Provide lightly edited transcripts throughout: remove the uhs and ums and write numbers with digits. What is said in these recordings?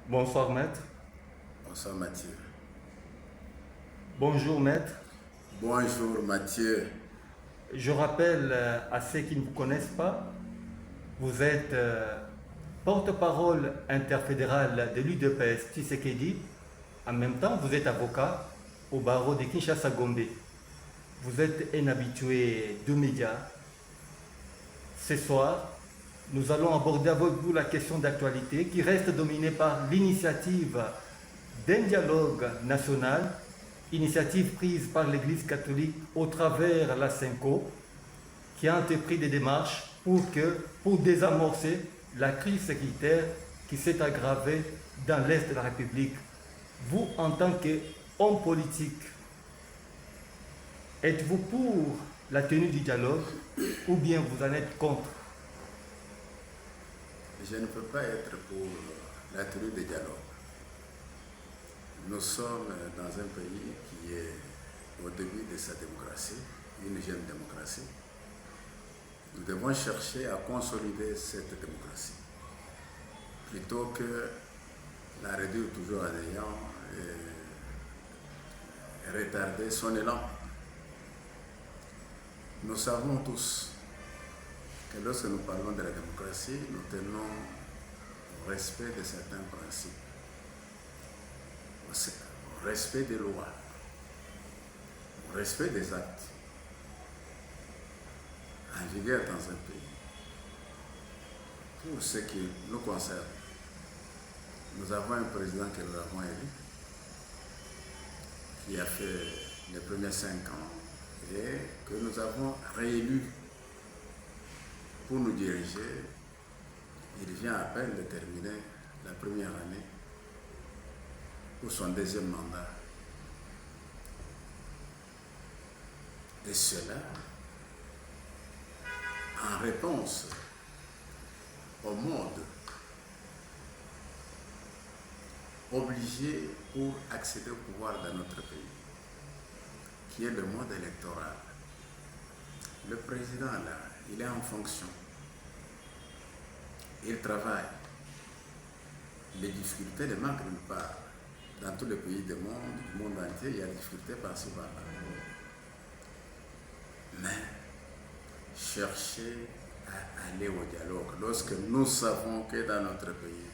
Bonsoir maître. Bonsoir Mathieu. Bonjour maître. Bonjour Mathieu. Je rappelle à ceux qui ne vous connaissent pas, vous êtes porte-parole interfédéral de l'UDPS Tshisekedi. En même temps, vous êtes avocat au barreau de Kinshasa-Gombe. Vous êtes un habitué de médias. Ce soir, nous allons aborder avec vous la question d'actualité qui reste dominée par l'initiative d'un dialogue national, initiative prise par l'Église catholique au travers la SENCO, qui a entrepris des démarches pour désamorcer la crise sécuritaire qui s'est aggravée dans l'Est de la République. Vous, en tant qu'homme politique, êtes-vous pour la tenue du dialogue ou bien vous en êtes contre? Je ne peux pas être pour la tenue des dialogues. Nous sommes dans un pays qui est au début de sa démocratie, une jeune démocratie. Nous devons chercher à consolider cette démocratie plutôt que la réduire toujours à néant et retarder son élan. Nous savons tous que lorsque nous parlons de la démocratie, nous tenons au respect de certains principes, au respect des lois, au respect des actes en vigueur dans un pays. Pour ce qui nous concerne, nous avons un président que nous avons élu, qui a fait les premiers 5 ans et que nous avons réélu pour nous diriger. Il vient à peine de terminer la première année pour son deuxième mandat. Et cela en réponse au monde obligé pour accéder au pouvoir dans notre pays, qui est le mode électoral. Le président, là, il est en fonction. Il travaille. Les difficultés ne manquent nulle part. Dans tous les pays du monde entier, il y a des difficultés par-ci par-là. Mais chercher à aller au dialogue, lorsque nous savons que dans notre pays,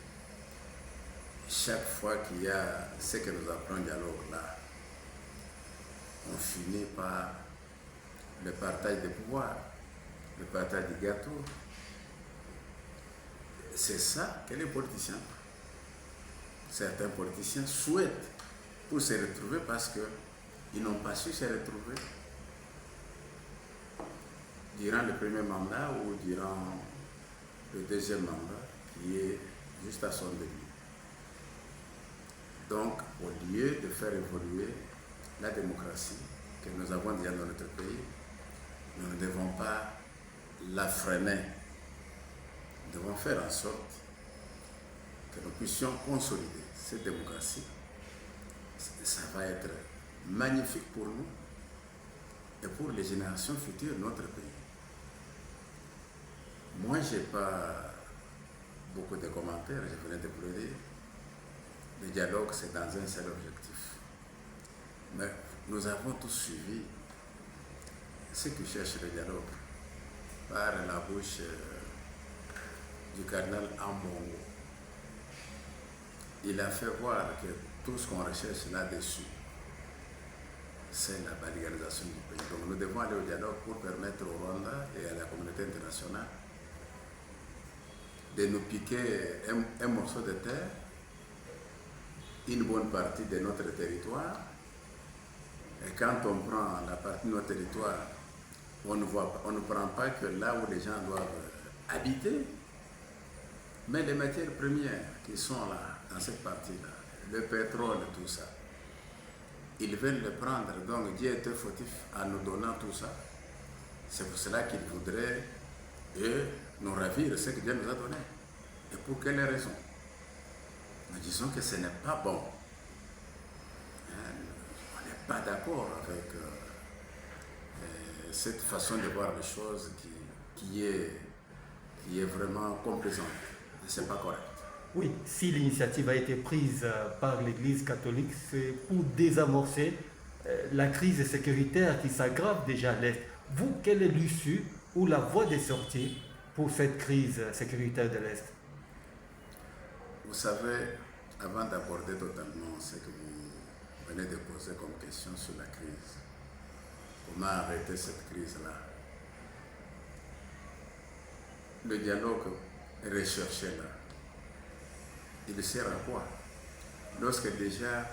chaque fois qu'il y a ce que nous appelons dialogue là, on finit par le partage des pouvoirs, le partage du gâteau. C'est ça que les politiciens, certains politiciens souhaitent pour se retrouver parce qu'ils n'ont pas su se retrouver durant le premier mandat ou durant le deuxième mandat qui est juste à son début. Donc, au lieu de faire évoluer la démocratie que nous avons déjà dans notre pays, nous ne devons pas la freiner. Nous devons faire en sorte que nous puissions consolider cette démocratie. Ça va être magnifique pour nous et pour les générations futures de notre pays. Moi, je n'ai pas beaucoup de commentaires, je venais de vous le dire. Le dialogue, c'est dans un seul objectif. Mais nous avons tous suivi ceux qui cherchent le dialogue par la bouche du cardinal Ambongo. Il a fait voir que tout ce qu'on recherche là-dessus, c'est la balkanisation du pays. Donc nous devons aller au dialogue pour permettre au Rwanda et à la communauté internationale de nous piquer un morceau de terre, une bonne partie de notre territoire. Et quand on prend la partie de notre territoire, on ne prend pas que là où les gens doivent habiter, mais les matières premières qui sont là, dans cette partie-là, le pétrole, tout ça, ils veulent le prendre. Donc Dieu était fautif en nous donnant tout ça. C'est pour cela qu'ils voudraient nous ravir ce que Dieu nous a donné. Et pour quelle raison? Nous disons que ce n'est pas bon. On n'est pas d'accord avec cette façon de voir les choses qui est vraiment complaisante. Ce n'est pas correct. Oui, si l'initiative a été prise par l'Église catholique, c'est pour désamorcer la crise sécuritaire qui s'aggrave déjà à l'Est. Vous, quelle est l'issue ou la voie de sortie pour cette crise sécuritaire de l'Est? Vous savez, avant d'aborder totalement ce que vous venez de poser comme question sur la crise, comment arrêter cette crise-là? Le dialogue recherché là, il sert à quoi? Lorsque déjà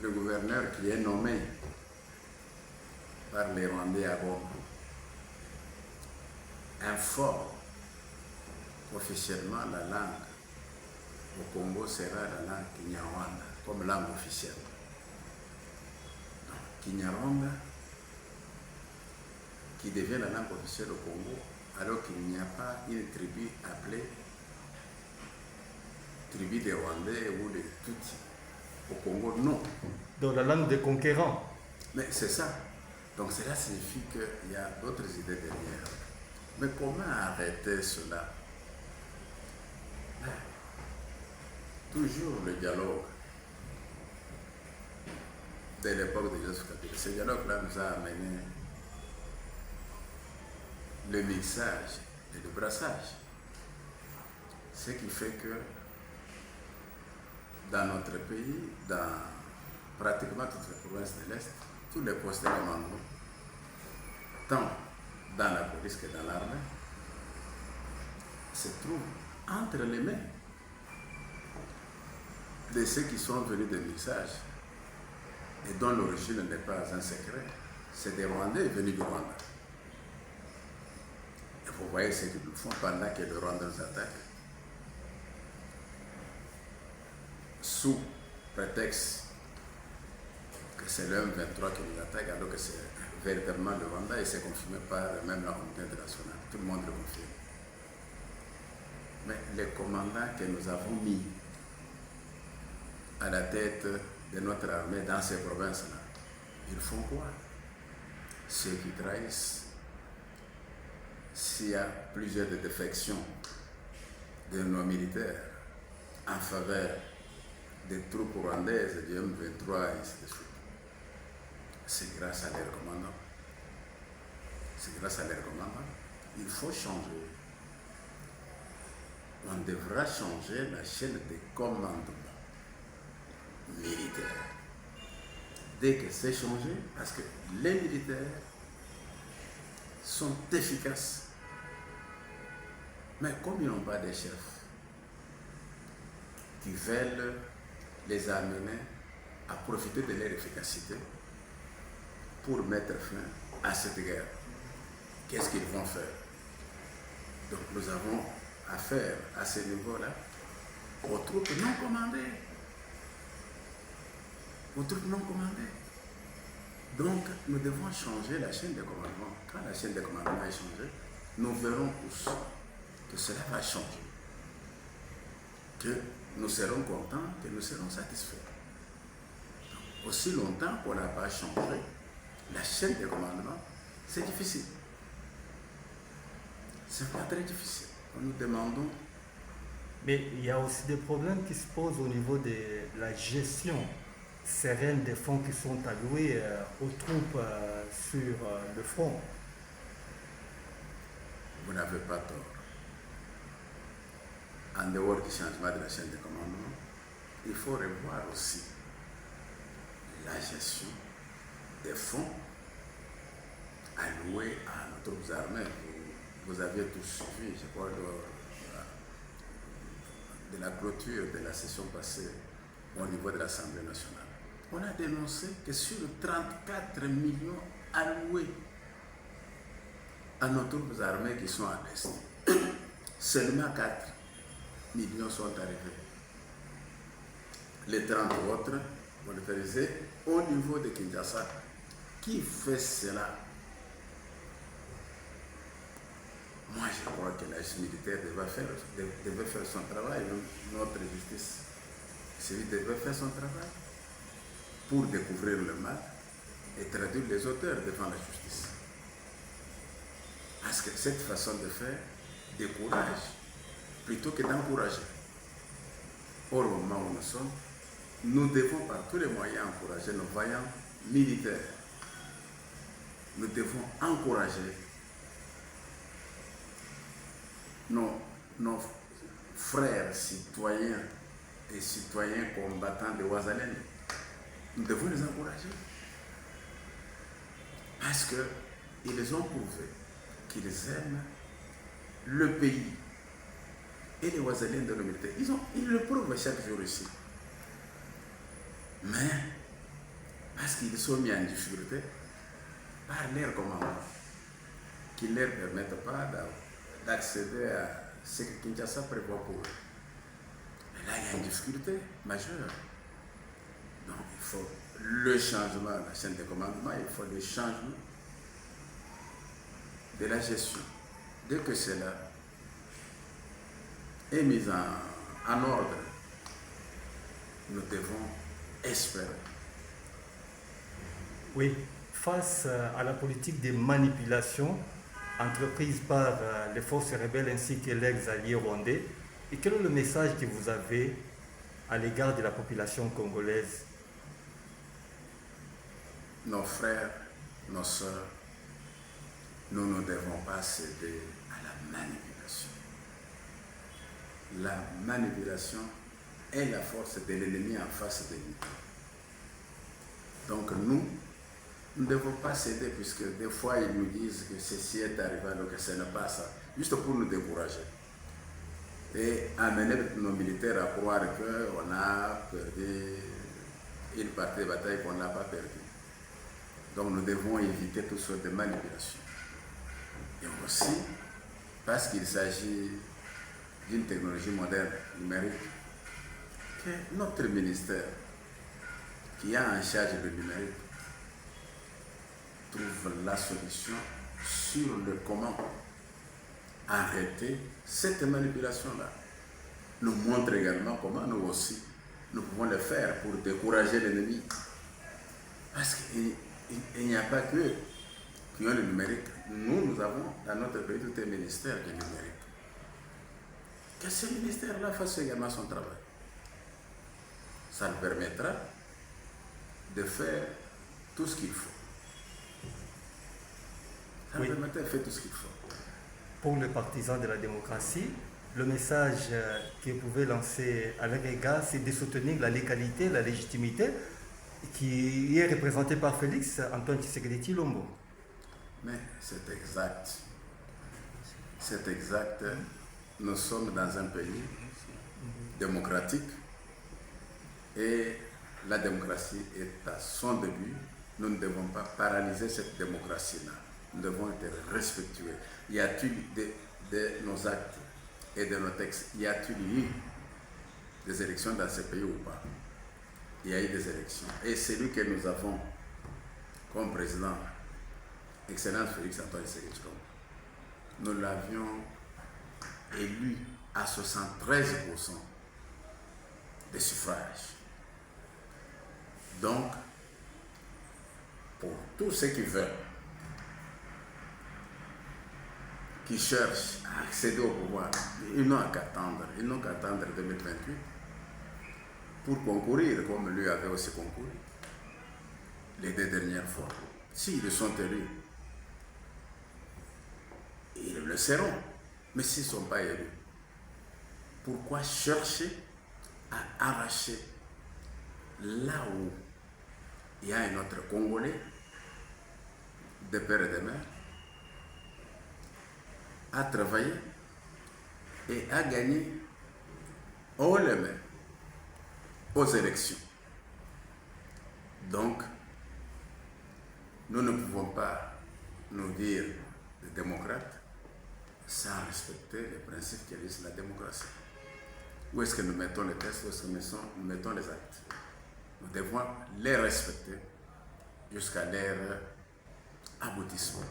le gouverneur qui est nommé par les Rwandais à Goma informe officiellement la langue au Congo sera la langue Kinyarwanda comme langue officielle. Kinyarwanda qui devient la langue officielle au Congo alors qu'il n'y a pas une tribu appelée tribu des Rwandais ou des Tutsis. Au Congo, non. Dans la langue des conquérants. Mais c'est ça. Donc cela signifie qu'il y a d'autres idées derrière. Mais comment arrêter cela? Toujours le dialogue de l'époque de Joseph Kabila. Ce dialogue-là nous a amené le mixage et le brassage. Ce qui fait que dans notre pays, dans pratiquement toutes les provinces de l'Est, tous les postes de commandement, tant dans la police que dans l'armée, se trouvent entre les mains de ceux qui sont venus de mixage et dont l'origine n'est pas un secret. C'est des Rwandais venus du Rwanda. Et vous voyez ce qu'ils nous font pendant que le Rwanda nous attaque. Sous prétexte que c'est le M23 qui nous attaque, alors que c'est véritablement le Rwanda et c'est confirmé par même la communauté internationale. Tout le monde le confirme. Mais les commandants que nous avons mis à la tête de notre armée dans ces provinces-là, ils font quoi? Ceux qui trahissent. S'il y a plusieurs défections de nos militaires en faveur des troupes rwandaises du M23 et ainsi de suite, c'est grâce à leurs commandants. C'est grâce à leurs commandants. Il faut changer. On devra changer la chaîne de commandement militaire. Dès que c'est changé, parce que les militaires sont efficaces. Mais comme ils n'ont pas de chefs qui veulent les amener à profiter de leur efficacité pour mettre fin à cette guerre, qu'est-ce qu'ils vont faire? Donc nous avons affaire à ce niveau-là aux troupes non commandées. Aux troupes non commandées. Donc nous devons changer la chaîne de commandement. Quand la chaîne de commandement est changée, nous verrons tous que cela va changer. Que nous serons contents, que nous serons satisfaits. Donc, aussi longtemps qu'on n'a pas changé la chaîne de commandement, c'est difficile. C'est pas très difficile. Nous demandons. Mais il y a aussi des problèmes qui se posent au niveau de la gestion sereine des fonds qui sont alloués aux troupes sur le front. Vous n'avez pas tort. En dehors du changement de la chaîne de commandement, il faut revoir aussi la gestion des fonds alloués à nos troupes armées. Vous aviez tous suivi, je crois, de la clôture de la session passée au niveau de l'Assemblée nationale. On a dénoncé que sur 34 millions alloués à nos troupes armées qui sont à l'Est, seulement 4 millions sont arrivés. Les 30 autres monétarisés au niveau de Kinshasa. Qui fait cela? Moi, je crois que la justice militaire devait faire son travail, notre justice civile devait faire son travail pour découvrir le mal et traduire les auteurs devant la justice. Parce que cette façon de faire décourage plutôt que d'encourager. au moment où nous sommes, nous devons par tous les moyens encourager nos vaillants militaires. Nous devons encourager nos frères citoyens et citoyens combattants de Ouazalène. Nous devons les encourager. Parce qu'ils ont prouvé qu'ils aiment le pays et les Ouazalènes de l'humilité. Ils le prouvent chaque jour ici. Mais, parce qu'ils sont mis en difficulté par leur commandement, qui ne leur permettent pas d'accéder à ce que Kinshasa prévoit pour eux. Mais là, il y a une difficulté majeure. Donc, il faut le changement de la chaîne de commandement, il faut le changement de la gestion. Dès que cela est mis en ordre, nous devons espérer. Oui, face à la politique de manipulation entreprise par les forces rebelles ainsi que l'ex-allié rwandais, et quel est le message que vous avez à l'égard de la population congolaise? Nos frères, nos sœurs, nous ne devons pas céder à la manipulation. La manipulation est la force de l'ennemi en face de nous. Donc nous ne devons pas céder, puisque des fois ils nous disent que ceci est arrivé alors que ce n'est pas ça, juste pour nous décourager. Et amener nos militaires à croire qu'on a perdu une partie de bataille qu'on n'a pas perdue. Donc nous devons éviter toutes sortes de manipulations. Et aussi, parce qu'il s'agit d'une technologie moderne, numérique, que notre ministère, qui a en charge le numérique, trouve la solution sur le comment arrêter cette manipulation-là. Nous montre également comment nous aussi, nous pouvons le faire pour décourager l'ennemi. Parce qu'il n'y a pas que qui ont le numérique. Nous avons dans notre pays tout un ministère du numérique. Que ce ministère-là fasse également son travail. Ça le permettra de faire tout ce qu'il faut. Ça le permettra de faire tout ce qu'il faut. Pour les partisans de la démocratie, le message que vous pouvez lancer à leur égard, c'est de soutenir la légalité, la légitimité qui est représentée par Félix Antoine Tshisekedi Tshilombo. Mais c'est exact. C'est exact. Nous sommes dans un pays démocratique et la démocratie est à son début. Nous ne devons pas paralyser cette démocratie-là. Nous devons être respectueux. Y a-t-il de nos actes et de nos textes, y a-t-il eu des élections dans ce pays ou pas? Il y a eu des élections. Et celui que nous avons comme président, Excellence Félix Antoine Tshisekedi Tshilombo, nous l'avions élu à 73% des suffrages. Donc, pour tous ceux qui veulent, qui cherchent à accéder au pouvoir, ils n'ont qu'à attendre 2028 pour concourir comme lui avait aussi concouru les 2 dernières fois. S'ils sont élus, ils le seront. Mais s'ils ne sont pas élus, pourquoi chercher à arracher là où il y a un autre Congolais, de père et de mère, à travailler et à gagner haut les mains aux élections. Donc, nous ne pouvons pas nous dire des démocrates sans respecter les principes qui régissent la démocratie. Où est-ce que nous mettons les tests, où est-ce que nous mettons les actes? Nous devons les respecter jusqu'à leur aboutissement.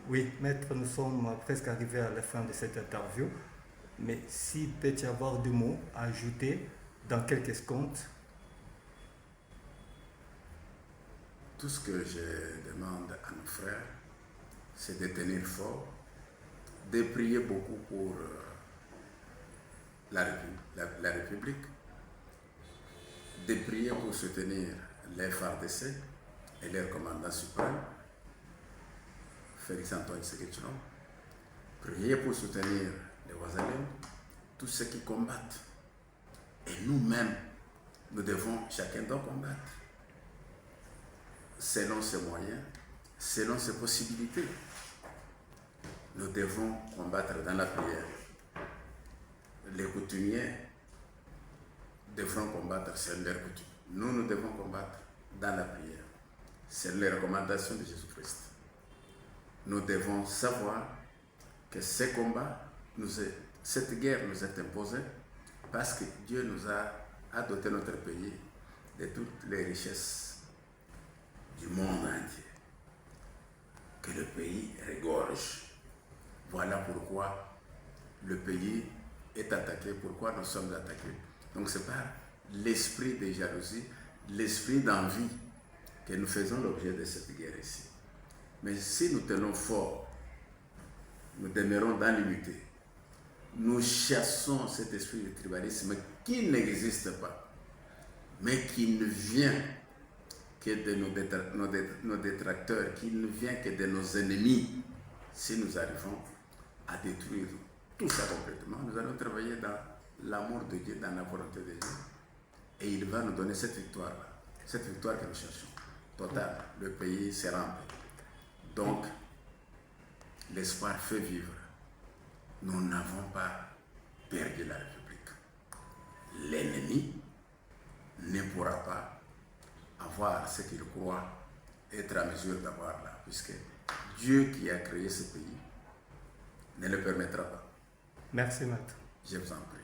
Oui, maître, nous sommes presque arrivés à la fin de cette interview, mais s'il peut y avoir 2 mots à ajouter dans quelques secondes. Tout ce que je demande à nos frères, c'est de tenir fort, de prier beaucoup pour la République, de prier pour soutenir les FARDC et leur commandant suprême, Félix Antoine Tshisekedi Tshilombo. Prier pour soutenir les Wazalem, tous ceux qui combattent. Et nous-mêmes, nous devons, chacun doit combattre. Selon ses moyens, selon ses possibilités. Nous devons combattre dans la prière. Les coutumiers devront combattre selon leurs coutumes. Nous devons combattre dans la prière, selon les recommandations de Jésus-Christ. Nous devons savoir que ces combats, cette guerre nous est imposée parce que Dieu nous a doté notre pays de toutes les richesses du monde entier. Que le pays regorge. Voilà pourquoi le pays est attaqué, pourquoi nous sommes attaqués. Donc c'est par l'esprit de jalousie, l'esprit d'envie que nous faisons l'objet de cette guerre ici. Mais si nous tenons fort, nous demeurons dans l'unité. Nous chassons cet esprit de tribalisme qui n'existe pas, mais qui ne vient que de nos détracteurs, qui ne vient que de nos ennemis. Si nous arrivons à détruire tout ça complètement, nous allons travailler dans l'amour de Dieu, dans la volonté de Dieu. Et il va nous donner cette victoire-là, cette victoire que nous cherchons, totale. Le pays sera en paix. Donc, l'espoir fait vivre. Nous n'avons pas perdu la République. L'ennemi ne pourra pas avoir ce qu'il croit être à mesure d'avoir là, puisque Dieu qui a créé ce pays ne le permettra pas. Merci, maître. Je vous en prie.